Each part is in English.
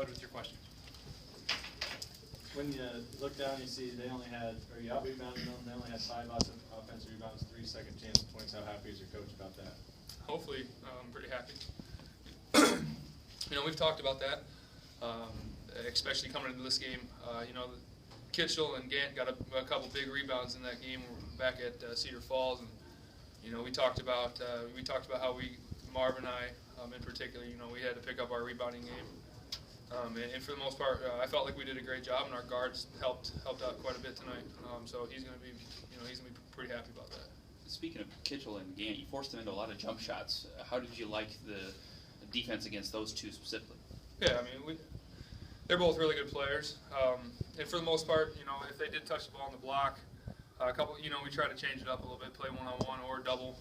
ahead with your question. When you look down, you see they only had, or you out-rebounded them, they only had 5 offensive rebounds, 3 second chance points. How happy is your coach about that? Hopefully, I'm pretty happy. You know, we've talked about that, especially coming into this game. You know, Kitchell and Gant got a couple big rebounds in that game back at Cedar Falls, and you know, we talked about how Marv and I, in particular, you know, we had to pick up our rebounding game. And for the most part, I felt like we did a great job, and our guards helped out quite a bit tonight. So he's going to be, you know, he's going to be pretty happy about that. Speaking of Kitchell and Gant, you forced them into a lot of jump shots. How did you like the defense against those two specifically? Yeah, I mean, they're both really good players, and for the most part, you know, if they did touch the ball on the block, you know, we try to change it up a little bit, play one-on-one or double.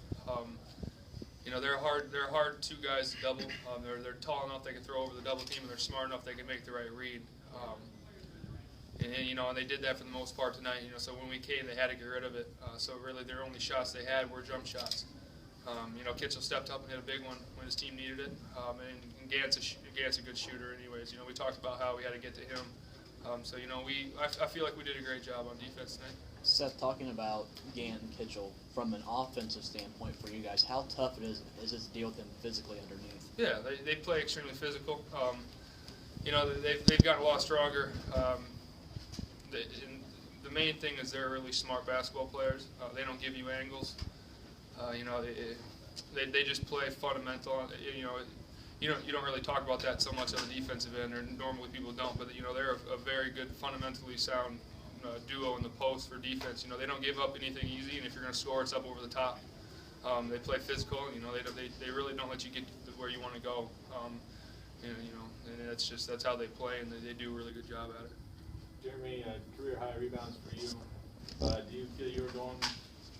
You know, they're hard two guys to double. They're tall enough they can throw over the double team, and they're smart enough they can make the right read. And you know, and they did that for the most part tonight. You know, so when we came, they had to get rid of it. So really, their only shots they had were jump shots. You know, Kitchell stepped up and hit a big one when his team needed it. And Gant's a good shooter, anyways. You know, we talked about how we had to get to him. So you know, I feel like we did a great job on defense tonight. Seth, talking about Gant and Kitchell, from an offensive standpoint for you guys, how tough is it to deal with them physically underneath? Yeah, they play extremely physical. You know, they've gotten a lot stronger. The main thing is they're really smart basketball players. They don't give you angles. You know, they just play fundamental. You know, you don't really talk about that so much on the defensive end, or normally people don't. But you know, they're a very good, fundamentally sound duo in the post for defense. You know, they don't give up anything easy, and if you're going to score, it's up over the top. They play physical. You know, they really don't let you get to where you want to go. And, you know, and that's how they play, and they do a really good job at it. Jeremy, career high rebounds for you. Do you feel you were going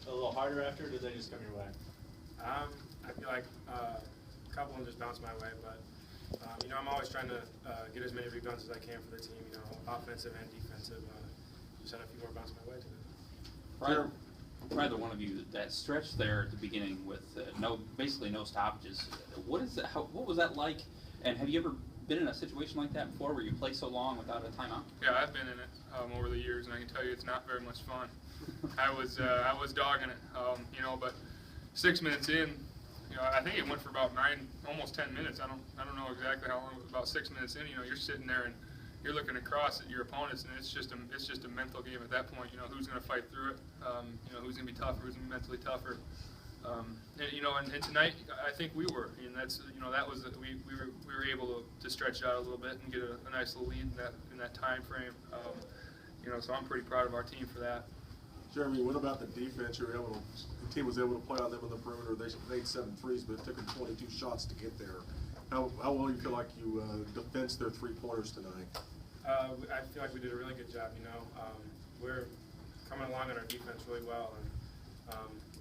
a little harder after, or did they just come your way? I feel like a couple of them just bounced my way, but you know, I'm always trying to get as many rebounds as I can for the team. You know, offensive and defensive. Just had a few more bounce my way today. For either one of you, that stretch there at the beginning with basically no stoppages. What was that like? And have you ever been in a situation like that before, where you play so long without a timeout? Yeah, I've been in it over the years, and I can tell you it's not very much fun. I was dogging it, you know, but 6 minutes in, you know, I think it went for about almost 10 minutes. I don't know exactly how long. About 6 minutes in, you know, you're sitting there and you're looking across at your opponents, and it's just a mental game at that point. You know, who's going to fight through it? You know, who's going to be tougher? Who's going to be mentally tougher? And, you know, and tonight I think we were, and that's, you know, that was we were able to stretch out a little bit and get a nice little lead in that time frame. You know, so I'm pretty proud of our team for that. Jeremy, what about the defense? The team was able to play on them in the perimeter. They made 7 threes, but it took them 22 shots to get there. How well do you feel like you defensed their 3-pointers tonight? I feel like we did a really good job. You know, we're coming along on our defense really well, and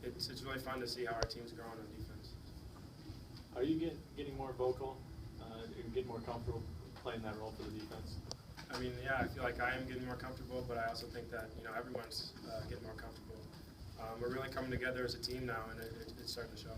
it's really fun to see how our team's growing on defense. Are you getting more vocal and getting more comfortable playing that role for the defense? I mean, yeah, I feel like I am getting more comfortable, but I also think that, you know, everyone's getting more comfortable. We're really coming together as a team now, and it's starting to show.